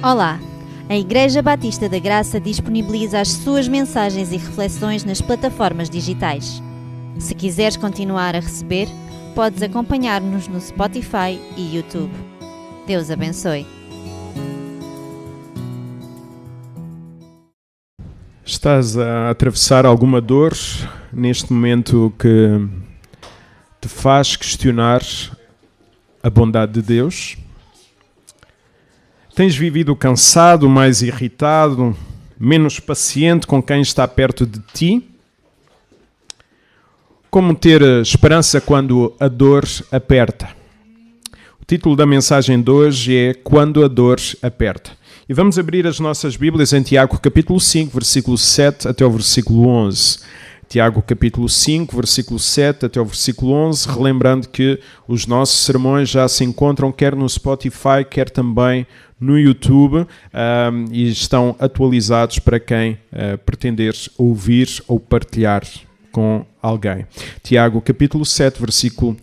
Olá! A Igreja Batista da Graça disponibiliza as suas mensagens e reflexões nas plataformas digitais. Se quiseres continuar a receber, podes acompanhar-nos no Spotify e YouTube. Deus abençoe. Estás a atravessar alguma dor neste momento que te faz questionar a bondade de Deus? Tens vivido cansado, mais irritado, menos paciente com quem está perto de ti? Como ter esperança quando a dor aperta? O título da mensagem de hoje é Quando a dor aperta. E vamos abrir as nossas Bíblias em Tiago capítulo 5, versículo 7 até o versículo 11. Tiago capítulo 5, versículo 7 até o versículo 11, relembrando que os nossos sermões já se encontram quer no Spotify, quer também no YouTube e estão atualizados para quem pretender ouvir ou partilhar com alguém. Tiago capítulo 5, versículo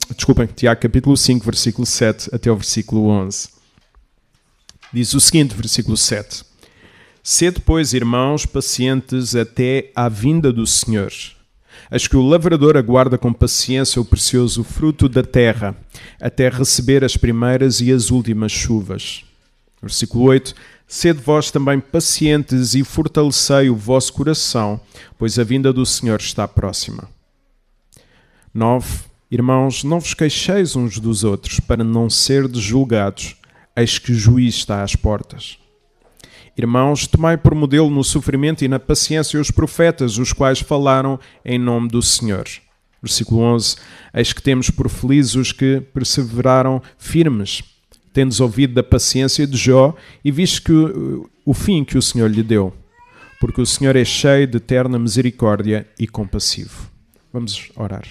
7 até o versículo 11. Diz o seguinte, versículo 7. Sede, pois, irmãos, pacientes até à vinda do Senhor. Eis que o lavrador aguarda com paciência o precioso fruto da terra, até receber as primeiras e as últimas chuvas. Versículo 8. Sede vós também pacientes e fortalecei o vosso coração, pois a vinda do Senhor está próxima. 9. Irmãos, não vos queixeis uns dos outros, para não serdes julgados. Eis que o juiz está às portas. Irmãos, tomai por modelo no sofrimento e na paciência os profetas, os quais falaram em nome do Senhor. Versículo 11. Eis que temos por felizes os que perseveraram firmes, tendes ouvido da paciência de Jó e visto que o fim que o Senhor lhe deu, porque o Senhor é cheio de eterna misericórdia e compassivo. Vamos orar.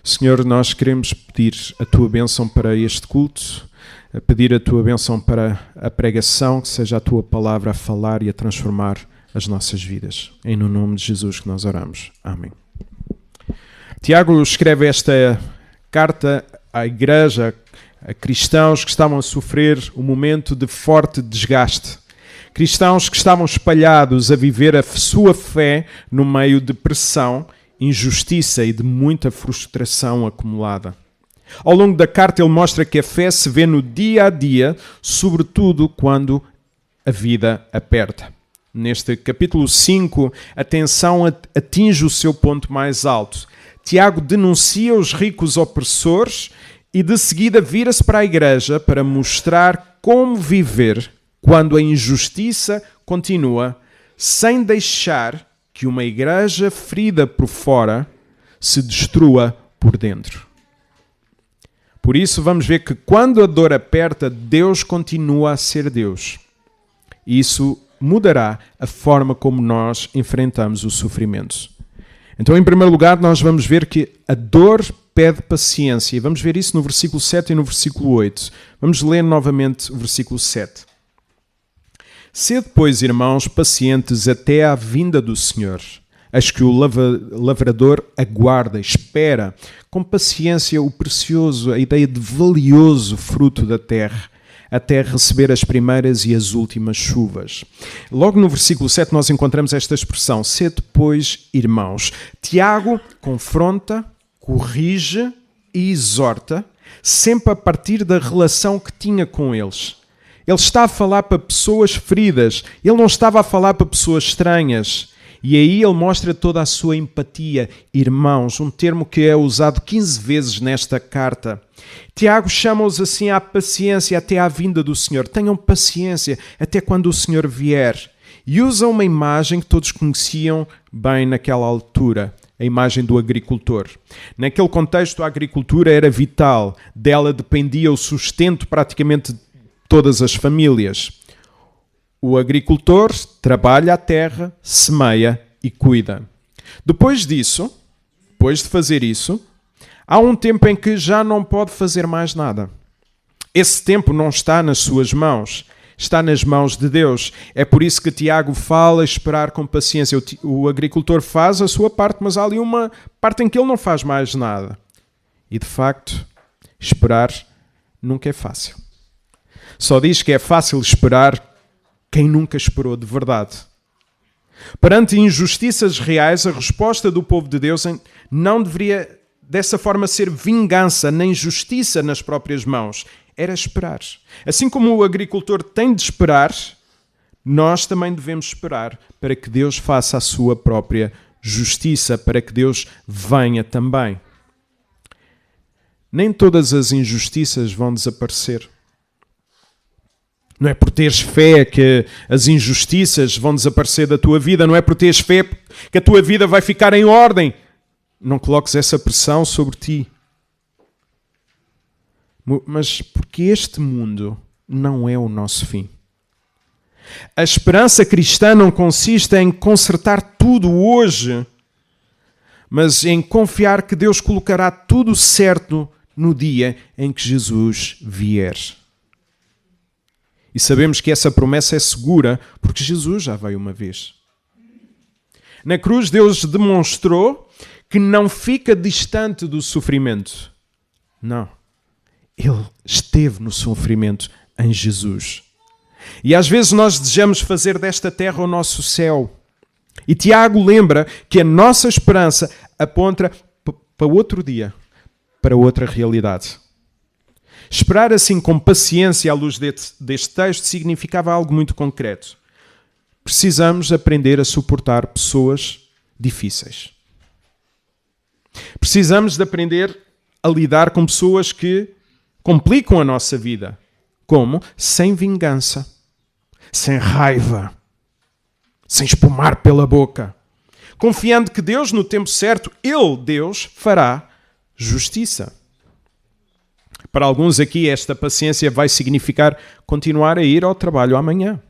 Senhor, nós queremos pedir a Tua bênção para este culto, a pedir a Tua bênção para a pregação, que seja a Tua palavra a falar e a transformar as nossas vidas. É no nome de Jesus que nós oramos. Amém. Tiago escreve esta carta à igreja, a cristãos que estavam a sofrer um momento de forte desgaste. Cristãos que estavam espalhados a viver a sua fé no meio de pressão, injustiça e de muita frustração acumulada. Ao longo da carta ele mostra que a fé se vê no dia a dia, sobretudo quando a vida aperta. Neste capítulo 5, a tensão atinge o seu ponto mais alto. Tiago denuncia os ricos opressores e de seguida vira-se para a igreja para mostrar como viver quando a injustiça continua, sem deixar que uma igreja ferida por fora se destrua por dentro. Por isso, vamos ver que quando a dor aperta, Deus continua a ser Deus. Isso mudará a forma como nós enfrentamos o sofrimento. Então, em primeiro lugar, nós vamos ver que a dor pede paciência. E vamos ver isso no versículo 7 e no versículo 8. Vamos ler novamente o versículo 7. Sede, pois, irmãos, pacientes até à vinda do Senhor. Eis que o lavrador aguarda, espera com paciência o precioso, a ideia de valioso fruto da terra, até receber as primeiras e as últimas chuvas. Logo no versículo 7 nós encontramos esta expressão, sede, pois, irmãos. Tiago confronta, corrige e exorta, sempre a partir da relação que tinha com eles. Ele está a falar para pessoas feridas, ele não estava a falar para pessoas estranhas. E aí ele mostra toda a sua empatia. Irmãos, um termo que é usado 15 vezes nesta carta. Tiago chama-os assim à paciência até à vinda do Senhor. Tenham paciência até quando o Senhor vier. E usa uma imagem que todos conheciam bem naquela altura. A imagem do agricultor. Naquele contexto, a agricultura era vital. Dela dependia o sustento praticamente de todas as famílias. O agricultor trabalha a terra, semeia e cuida. Depois disso, depois de fazer isso, há um tempo em que já não pode fazer mais nada. Esse tempo não está nas suas mãos, está nas mãos de Deus. É por isso que Tiago fala esperar com paciência. O agricultor faz a sua parte, mas há ali uma parte em que ele não faz mais nada. E de facto, esperar nunca é fácil. Só diz que é fácil esperar Quem nunca esperou de verdade? Perante injustiças reais, a resposta do povo de Deus não deveria, dessa forma, ser vingança nem justiça nas próprias mãos. Era esperar. Assim como o agricultor tem de esperar, nós também devemos esperar para que Deus faça a sua própria justiça, para que Deus venha também. Nem todas as injustiças vão desaparecer. Não é por teres fé que as injustiças vão desaparecer da tua vida. Não é por teres fé que a tua vida vai ficar em ordem. Não coloques essa pressão sobre ti. Mas porque este mundo não é o nosso fim. A esperança cristã não consiste em consertar tudo hoje, mas em confiar que Deus colocará tudo certo no dia em que Jesus vier. E sabemos que essa promessa é segura porque Jesus já veio uma vez. Na cruz, Deus demonstrou que não fica distante do sofrimento. Não. Ele esteve no sofrimento em Jesus. E às vezes nós desejamos fazer desta terra o nosso céu. E Tiago lembra que a nossa esperança aponta para outro dia, para outra realidade. Esperar assim com paciência à luz deste texto significava algo muito concreto. Precisamos aprender a suportar pessoas difíceis. Precisamos de aprender a lidar com pessoas que complicam a nossa vida. Como? Sem vingança, sem raiva, sem espumar pela boca. Confiando que Deus, no tempo certo, Ele, Deus, fará justiça. Para alguns aqui, esta paciência vai significar continuar a ir ao trabalho amanhã,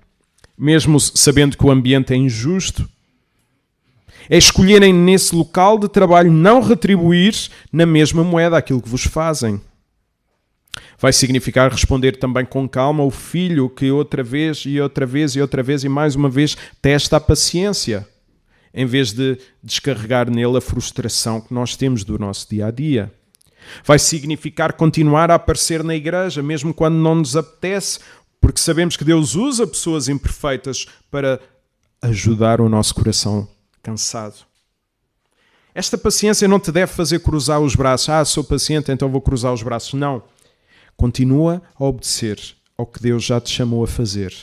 mesmo sabendo que o ambiente é injusto. É escolherem nesse local de trabalho não retribuir na mesma moeda aquilo que vos fazem. Vai significar responder também com calma ao filho que outra vez e outra vez e outra vez e mais uma vez testa a paciência, em vez de descarregar nele a frustração que nós temos do nosso dia-a-dia. Vai significar continuar a aparecer na igreja, mesmo quando não nos apetece, porque sabemos que Deus usa pessoas imperfeitas para ajudar o nosso coração cansado. Esta paciência não te deve fazer cruzar os braços. Sou paciente, então vou cruzar os braços. Não. Continua a obedecer ao que Deus já te chamou a fazer,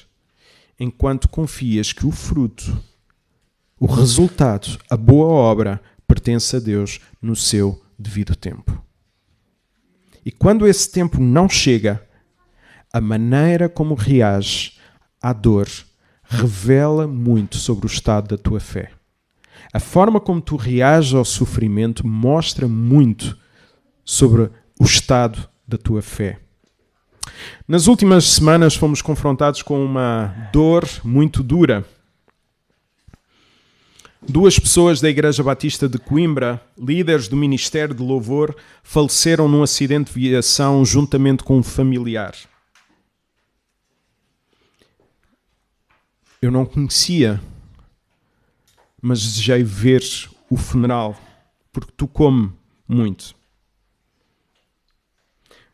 enquanto confias que o fruto, o resultado, a boa obra, pertence a Deus no seu devido tempo. E quando esse tempo não chega, a maneira como reages à dor revela muito sobre o estado da tua fé. A forma como tu reages ao sofrimento mostra muito sobre o estado da tua fé. Nas últimas semanas fomos confrontados com uma dor muito dura. 2 pessoas da Igreja Batista de Coimbra, líderes do Ministério de Louvor, faleceram num acidente de viação juntamente com um familiar. Eu não conhecia, mas desejei ver o funeral, porque tocou-me muito.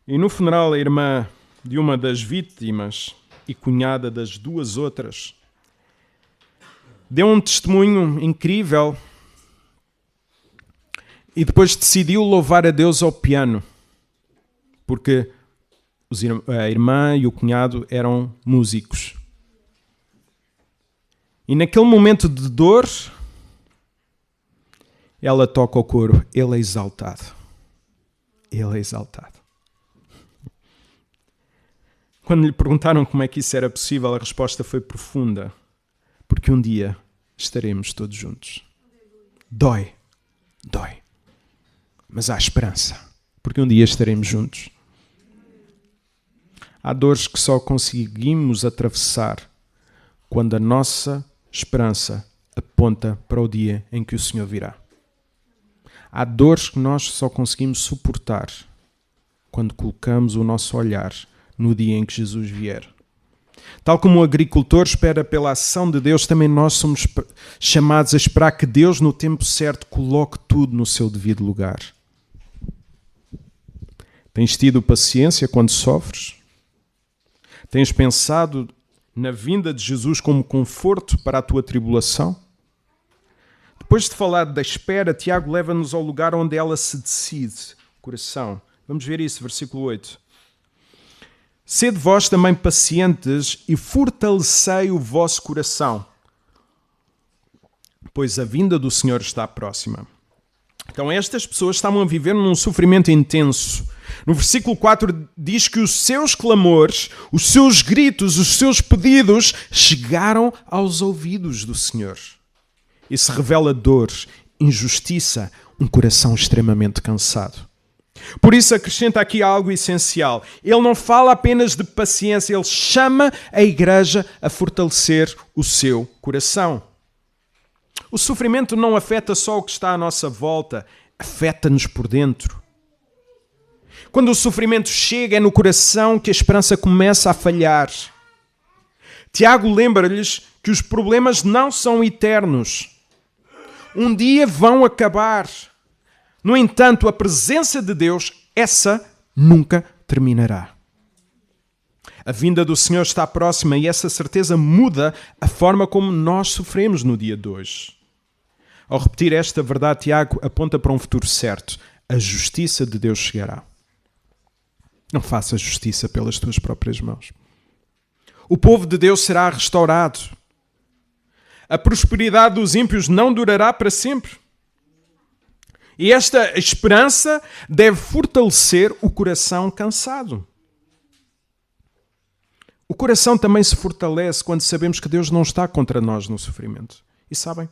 E no funeral, a irmã de uma das vítimas e cunhada das 2 outras deu um testemunho incrível e depois decidiu louvar a Deus ao piano, porque a irmã e o cunhado eram músicos. E naquele momento de dor, ela toca ao coro, Ele é exaltado. Ele é exaltado. Quando lhe perguntaram como é que isso era possível, a resposta foi profunda. Porque um dia estaremos todos juntos. Dói. Mas há esperança. Porque um dia estaremos juntos. Há dores que só conseguimos atravessar quando a nossa esperança aponta para o dia em que o Senhor virá. Há dores que nós só conseguimos suportar quando colocamos o nosso olhar no dia em que Jesus vier. Tal como o agricultor espera pela ação de Deus, também nós somos chamados a esperar que Deus, no tempo certo, coloque tudo no seu devido lugar. Tens tido paciência quando sofres? Tens pensado na vinda de Jesus como conforto para a tua tribulação? Depois de falar da espera, Tiago leva-nos ao lugar onde ela se decide, coração. Vamos ver isso, versículo 8. Sede vós também pacientes e fortalecei o vosso coração, pois a vinda do Senhor está próxima. Então estas pessoas estavam a viver num sofrimento intenso. No versículo 4 diz que os seus clamores, os seus gritos, os seus pedidos chegaram aos ouvidos do Senhor. Isso revela dor, injustiça, um coração extremamente cansado. Por isso acrescenta aqui algo essencial. Ele não fala apenas de paciência, ele chama a igreja a fortalecer o seu coração. O sofrimento não afeta só o que está à nossa volta, afeta-nos por dentro. Quando o sofrimento chega, é no coração que a esperança começa a falhar. Tiago lembra-lhes que os problemas não são eternos. Um dia vão acabar. No entanto, a presença de Deus, essa nunca terminará. A vinda do Senhor está próxima e essa certeza muda a forma como nós sofremos no dia de hoje. Ao repetir esta verdade, Tiago aponta para um futuro certo. A justiça de Deus chegará. Não faças justiça pelas tuas próprias mãos. O povo de Deus será restaurado. A prosperidade dos ímpios não durará para sempre. E esta esperança deve fortalecer o coração cansado. O coração também se fortalece quando sabemos que Deus não está contra nós no sofrimento. E sabem?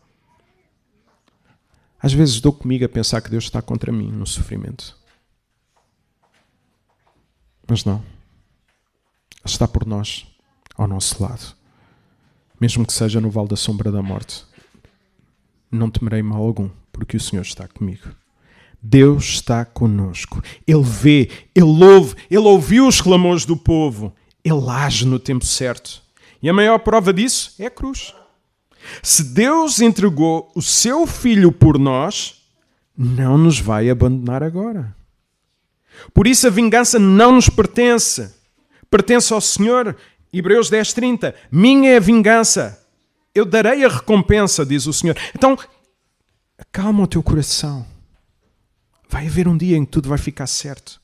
Às vezes dou comigo a pensar que Deus está contra mim no sofrimento. Mas não. Ele está por nós, ao nosso lado. Mesmo que seja no vale da sombra da morte. Não temerei mal algum, porque o Senhor está comigo. Deus está conosco. Ele vê, Ele ouve, Ele ouviu os clamores do povo. Ele age no tempo certo. E a maior prova disso é a cruz. Se Deus entregou o seu Filho por nós, não nos vai abandonar agora. Por isso a vingança não nos pertence. Pertence ao Senhor. Hebreus 10:30. Minha é a vingança. Eu darei a recompensa, diz o Senhor. Então, acalma o teu coração. Vai haver um dia em que tudo vai ficar certo.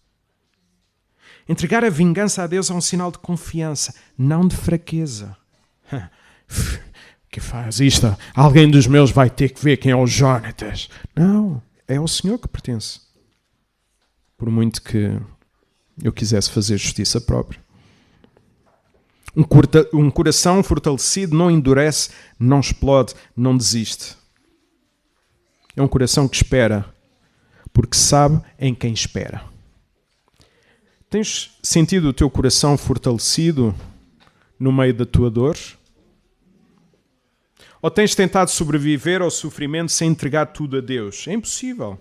Entregar a vingança a Deus é um sinal de confiança, não de fraqueza. Que faz isto? Alguém dos meus vai ter que ver quem é o Jonatas. Não, é ao Senhor que pertence. Por muito que eu quisesse fazer justiça própria. Um coração fortalecido não endurece, não explode, não desiste. É um coração que espera, porque sabe em quem espera. Tens sentido o teu coração fortalecido no meio da tua dor? Ou tens tentado sobreviver ao sofrimento sem entregar tudo a Deus? É impossível.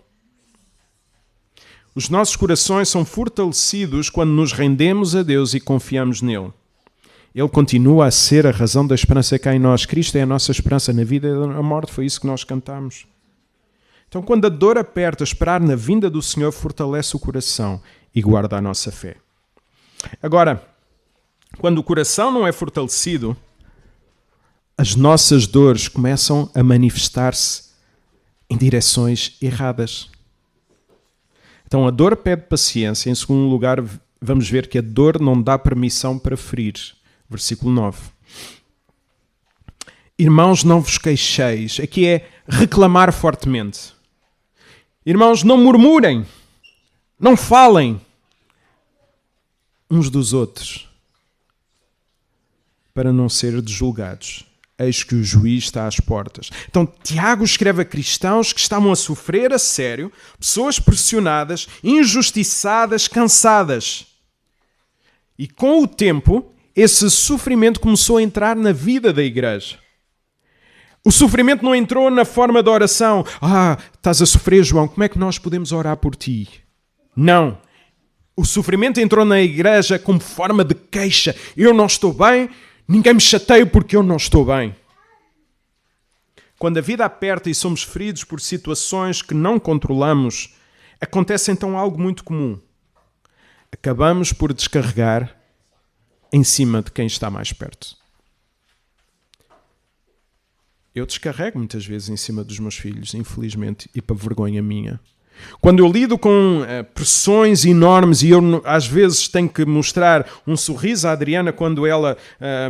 Os nossos corações são fortalecidos quando nos rendemos a Deus e confiamos nele. Ele continua a ser a razão da esperança que há em nós. Cristo é a nossa esperança na vida e na morte. Foi isso que nós cantamos. Então, quando a dor aperta, esperar na vinda do Senhor fortalece o coração e guarda a nossa fé. Agora, quando o coração não é fortalecido, as nossas dores começam a manifestar-se em direções erradas. Então, a dor pede paciência. Em segundo lugar, vamos ver que a dor não dá permissão para ferir. Versículo 9. Irmãos, não vos queixeis. Aqui é reclamar fortemente. Irmãos, não murmurem. Não falem uns dos outros para não ser julgados. Eis que o juiz está às portas. Então, Tiago escreve a cristãos que estavam a sofrer a sério, pessoas pressionadas, injustiçadas, cansadas. E com o tempo, esse sofrimento começou a entrar na vida da igreja. O sofrimento não entrou na forma de oração. Estás a sofrer, João, como é que nós podemos orar por ti? Não. O sofrimento entrou na igreja como forma de queixa. Eu não estou bem, ninguém me chateia porque eu não estou bem. Quando a vida aperta e somos feridos por situações que não controlamos, acontece então algo muito comum. Acabamos por descarregar em cima de quem está mais perto. Eu descarrego muitas vezes em cima dos meus filhos, infelizmente, e para vergonha minha. Quando eu lido com pressões enormes e eu às vezes tenho que mostrar um sorriso à Adriana quando ela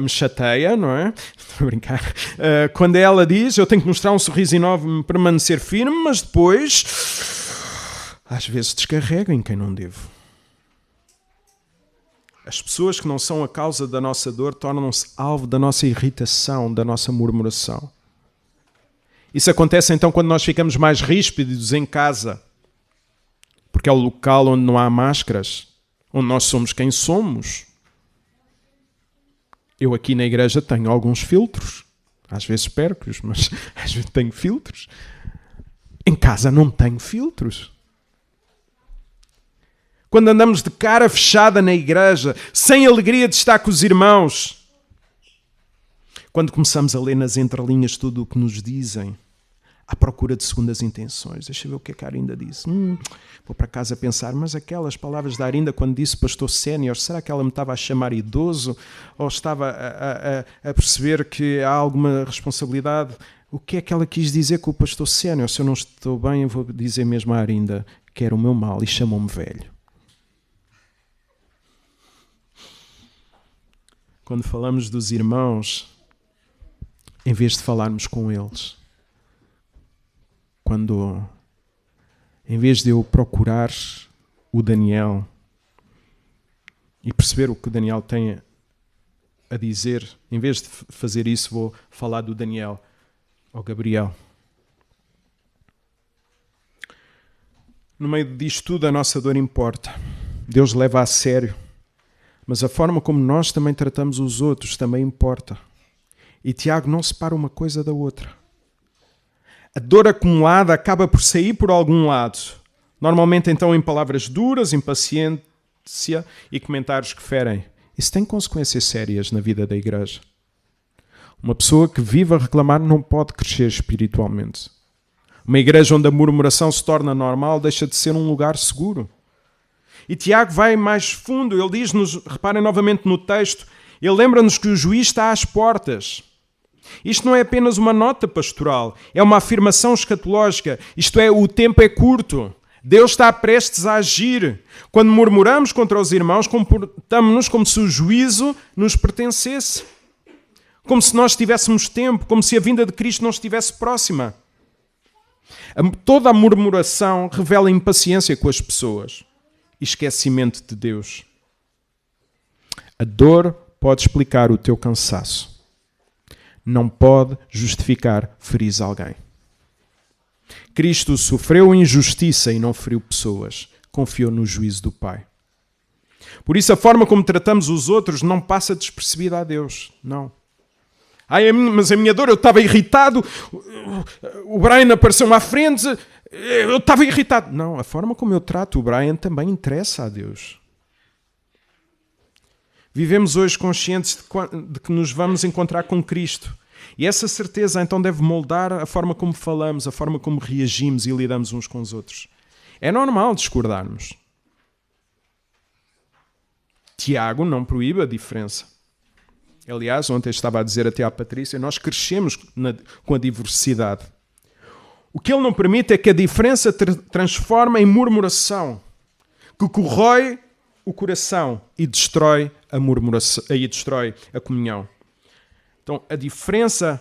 me chateia, não é? Estou a brincar. Quando ela diz, eu tenho que mostrar um sorriso enorme, permanecer firme, mas depois, às vezes descarrego em quem não devo. As pessoas que não são a causa da nossa dor tornam-se alvo da nossa irritação, da nossa murmuração. Isso acontece então quando nós ficamos mais ríspidos em casa, porque é o local onde não há máscaras, onde nós somos quem somos. Eu aqui na igreja tenho alguns filtros, às vezes perco-os, mas às vezes tenho filtros. Em casa não tenho filtros. Quando andamos de cara fechada na igreja, sem alegria de estar com os irmãos, quando começamos a ler nas entrelinhas tudo o que nos dizem, à procura de segundas intenções. Deixa eu ver o que a Arinda disse. Vou para casa pensar, mas aquelas palavras da Arinda quando disse pastor sénior, será que ela me estava a chamar idoso? Ou estava a perceber que há alguma responsabilidade? O que é que ela quis dizer com o pastor sénior? Se eu não estou bem, eu vou dizer mesmo à Arinda que era o meu mal e chamou-me velho. Quando falamos dos irmãos, em vez de falarmos com eles, em vez de eu procurar o Daniel e perceber o que o Daniel tem a dizer, em vez de fazer isso, vou falar do Daniel ao Gabriel. No meio disto tudo, a nossa dor importa. Deus leva a sério. Mas a forma como nós também tratamos os outros também importa. E Tiago não separa uma coisa da outra. A dor acumulada acaba por sair por algum lado. Normalmente, então, em palavras duras, impaciência e comentários que ferem. Isso tem consequências sérias na vida da igreja. Uma pessoa que vive a reclamar não pode crescer espiritualmente. Uma igreja onde a murmuração se torna normal deixa de ser um lugar seguro. E Tiago vai mais fundo. Ele diz-nos, reparem novamente no texto, ele lembra-nos que o juiz está às portas. Isto não é apenas uma nota pastoral, é uma afirmação escatológica. Isto é, o tempo é curto. Deus está prestes a agir. Quando murmuramos contra os irmãos, comportamos-nos como se o juízo nos pertencesse. Como se nós tivéssemos tempo, como se a vinda de Cristo não estivesse próxima. Toda a murmuração revela impaciência com as pessoas e esquecimento de Deus. A dor pode explicar o teu cansaço. Não pode justificar ferir alguém. Cristo sofreu injustiça e não feriu pessoas. Confiou no juízo do Pai. Por isso a forma como tratamos os outros não passa despercebida a Deus. Não. Mas a minha dor, eu estava irritado. O Brian apareceu-me à frente. Eu estava irritado. Não, a forma como eu trato o Brian também interessa a Deus. Vivemos hoje conscientes de que nos vamos encontrar com Cristo. E essa certeza então deve moldar a forma como falamos, a forma como reagimos e lidamos uns com os outros. É normal discordarmos. Tiago não proíbe a diferença. Aliás, ontem estava a dizer até à Patrícia, nós crescemos com a diversidade. O que ele não permite é que a diferença transforme em murmuração, que corrói o coração e destrói a murmuração, e destrói a comunhão. Então, a diferença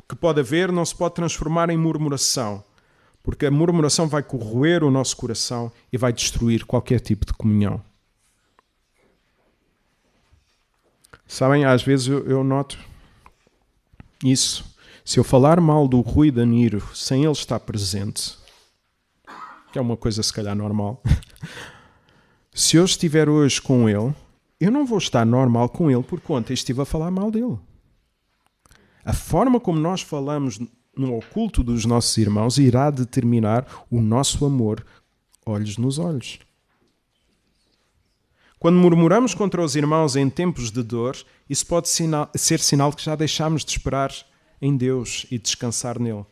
que pode haver não se pode transformar em murmuração, porque a murmuração vai corroer o nosso coração e vai destruir qualquer tipo de comunhão. Sabem, às vezes eu noto isso. Se eu falar mal do Rui Danilo sem ele estar presente, que é uma coisa se calhar normal, se eu estiver hoje com ele, eu não vou estar normal com ele porque ontem estive a falar mal dele. A forma como nós falamos no oculto dos nossos irmãos irá determinar o nosso amor olhos nos olhos. Quando murmuramos contra os irmãos em tempos de dor, isso pode ser sinal que já deixámos de esperar em Deus e descansar nele.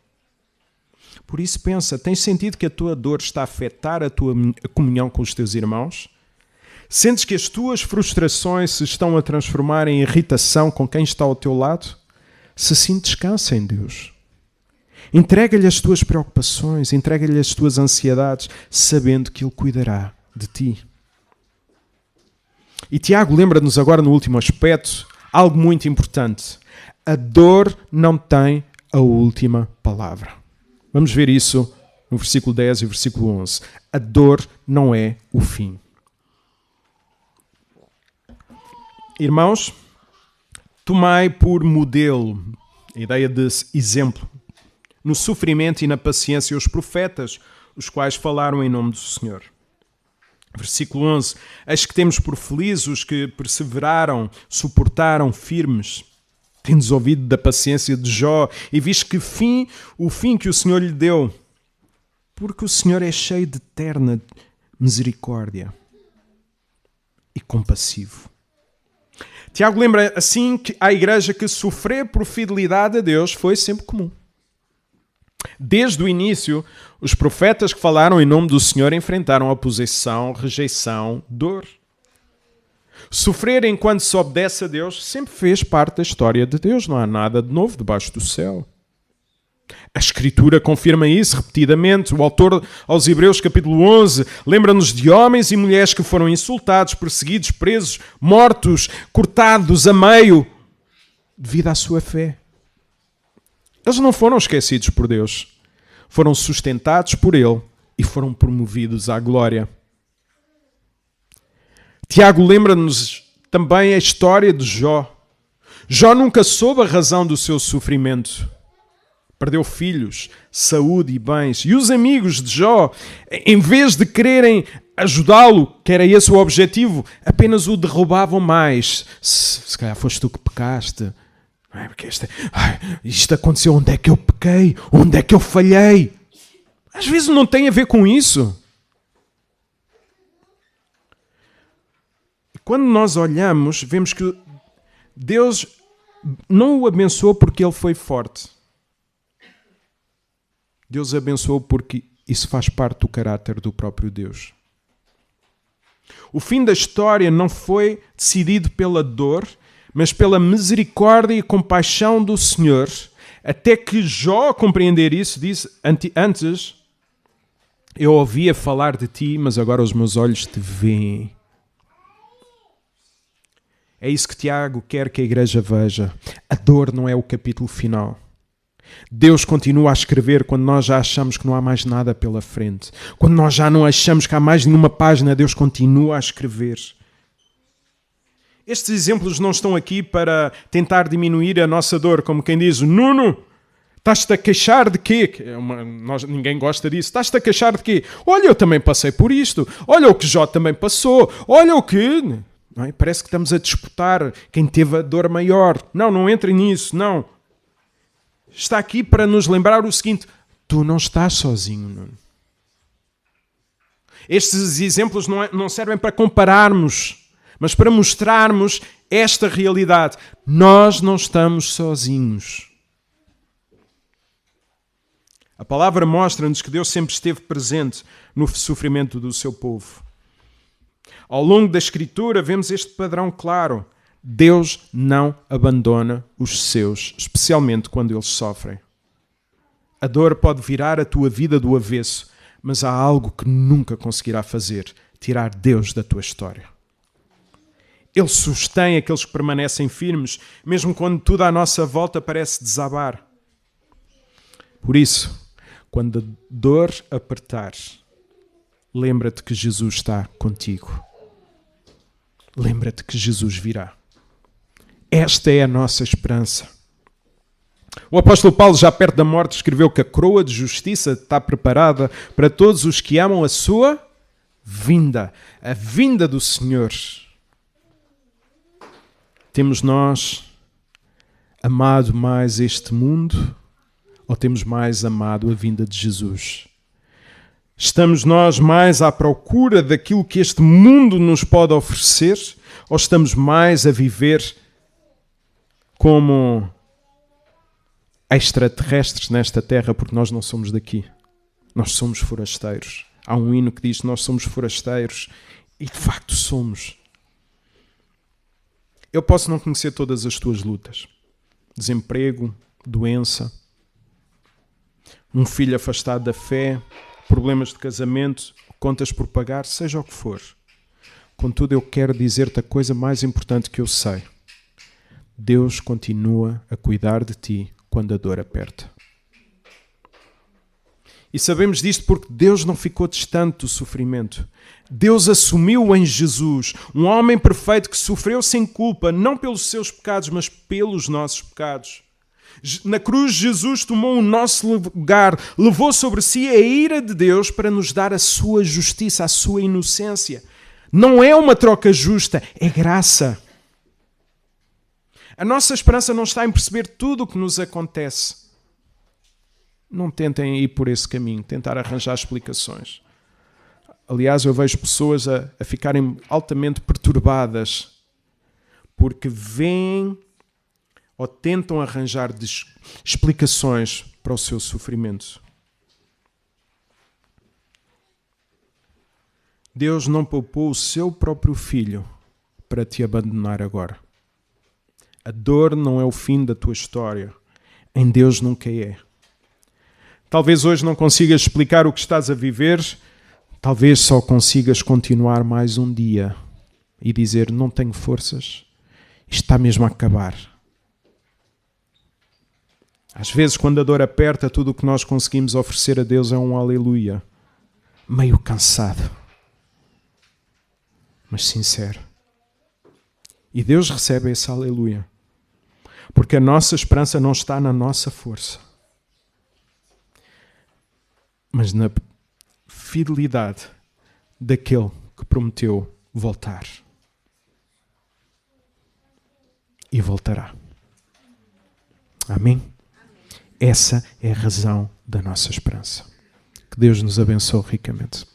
Por isso pensa, tens sentido que a tua dor está a afetar a tua comunhão com os teus irmãos? Sentes que as tuas frustrações se estão a transformar em irritação com quem está ao teu lado? Se sim, descansa em Deus. Entrega-lhe as tuas preocupações, entrega-lhe as tuas ansiedades, sabendo que Ele cuidará de ti. E Tiago lembra-nos agora no último aspecto algo muito importante. A dor não tem a última palavra. Vamos ver isso no versículo 10 e versículo 11. A dor não é o fim. Irmãos, tomai por modelo, a ideia de exemplo, no sofrimento e na paciência os profetas, os quais falaram em nome do Senhor. Versículo 11. Eis que temos por felizes os que perseveraram, suportaram firmes. Tendes ouvido da paciência de Jó e visto que o fim que o Senhor lhe deu. Porque o Senhor é cheio de eterna misericórdia e compassivo. Tiago lembra assim que à igreja que sofrer por fidelidade a Deus foi sempre comum. Desde o início, os profetas que falaram em nome do Senhor enfrentaram oposição, rejeição, dor. Sofrer enquanto se obedece a Deus sempre fez parte da história de Deus. Não há nada de novo debaixo do céu. A Escritura confirma isso repetidamente. O autor aos Hebreus, capítulo 11, lembra-nos de homens e mulheres que foram insultados, perseguidos, presos, mortos, cortados a meio devido à sua fé. Eles não foram esquecidos por Deus. Foram sustentados por Ele e foram promovidos à glória. Tiago lembra-nos também a história de Jó. Jó nunca soube a razão do seu sofrimento. Perdeu filhos, saúde e bens. E os amigos de Jó, em vez de quererem ajudá-lo, que era esse o objetivo, apenas o derrubavam mais. Se calhar foste tu que pecaste. Porque isto aconteceu, onde é que eu pequei? Onde é que eu falhei? Às vezes não tem a ver com isso. Quando nós olhamos, vemos que Deus não o abençoou porque ele foi forte. Deus abençoou porque isso faz parte do caráter do próprio Deus. O fim da história não foi decidido pela dor, mas pela misericórdia e compaixão do Senhor, até que Jó, a compreender isso, disse: antes eu ouvia falar de ti, mas agora os meus olhos te veem. É isso que Tiago quer que a igreja veja. A dor não é o capítulo final. Deus continua a escrever quando nós já achamos que não há mais nada pela frente. Quando nós já não achamos que há mais nenhuma página, Deus continua a escrever. Estes exemplos não estão aqui para tentar diminuir a nossa dor, como quem diz: Nuno, estás-te a queixar de quê? Ninguém gosta disso. Estás-te a queixar de quê? Olha, eu também passei por isto. Olha o que Jó também passou. Olha o que... Não é? Parece que estamos a disputar quem teve a dor maior. Não entrem nisso, não. Está aqui para nos lembrar o seguinte: tu não estás sozinho, Nuno. Estes exemplos não servem para compararmos, mas para mostrarmos esta realidade. Nós não estamos sozinhos. A palavra mostra-nos que Deus sempre esteve presente no sofrimento do seu povo. Ao longo da Escritura vemos este padrão claro. Deus não abandona os seus, especialmente quando eles sofrem. A dor pode virar a tua vida do avesso, mas há algo que nunca conseguirá fazer: tirar Deus da tua história. Ele sustém aqueles que permanecem firmes, mesmo quando tudo à nossa volta parece desabar. Por isso, quando a dor apertar, lembra-te que Jesus está contigo. Lembra-te que Jesus virá. Esta é a nossa esperança. O apóstolo Paulo, já perto da morte, escreveu que a coroa de justiça está preparada para todos os que amam a sua vinda, a vinda do Senhor. Temos nós amado mais este mundo ou temos mais amado a vinda de Jesus? Estamos nós mais à procura daquilo que este mundo nos pode oferecer ou estamos mais a viver como extraterrestres nesta terra, porque nós não somos daqui? Nós somos forasteiros. Há um hino que diz: nós somos forasteiros, e de facto somos. Eu posso não conhecer todas as tuas lutas. desemprego, doença, um filho afastado da fé, problemas de casamento, contas por pagar, seja o que for. Contudo, eu quero dizer-te a coisa mais importante que eu sei. Deus continua a cuidar de ti quando a dor aperta. E sabemos disto porque Deus não ficou distante do sofrimento. Deus assumiu em Jesus, um homem perfeito que sofreu sem culpa, não pelos seus pecados, mas pelos nossos pecados. Na cruz, Jesus tomou o nosso lugar, levou sobre si a ira de Deus para nos dar a sua justiça, a sua inocência. Não é uma troca justa, é graça. A nossa esperança não está em perceber tudo o que nos acontece. Não tentem ir por esse caminho, tentar arranjar explicações. Aliás, eu vejo pessoas a ficarem altamente perturbadas porque veem ou tentam arranjar explicações para o seu sofrimento. Deus não poupou o seu próprio filho para te abandonar agora. A dor não é o fim da tua história. Em Deus nunca é. Talvez hoje não consigas explicar o que estás a viver, talvez só consigas continuar mais um dia e dizer, não tenho forças, isto está mesmo a acabar. Às vezes, quando a dor aperta, tudo o que nós conseguimos oferecer a Deus é um aleluia, meio cansado, mas sincero. E Deus recebe esse aleluia, porque a nossa esperança não está na nossa força, mas na fidelidade daquele que prometeu voltar. E voltará. Amém? Essa é a razão da nossa esperança. Que Deus nos abençoe ricamente.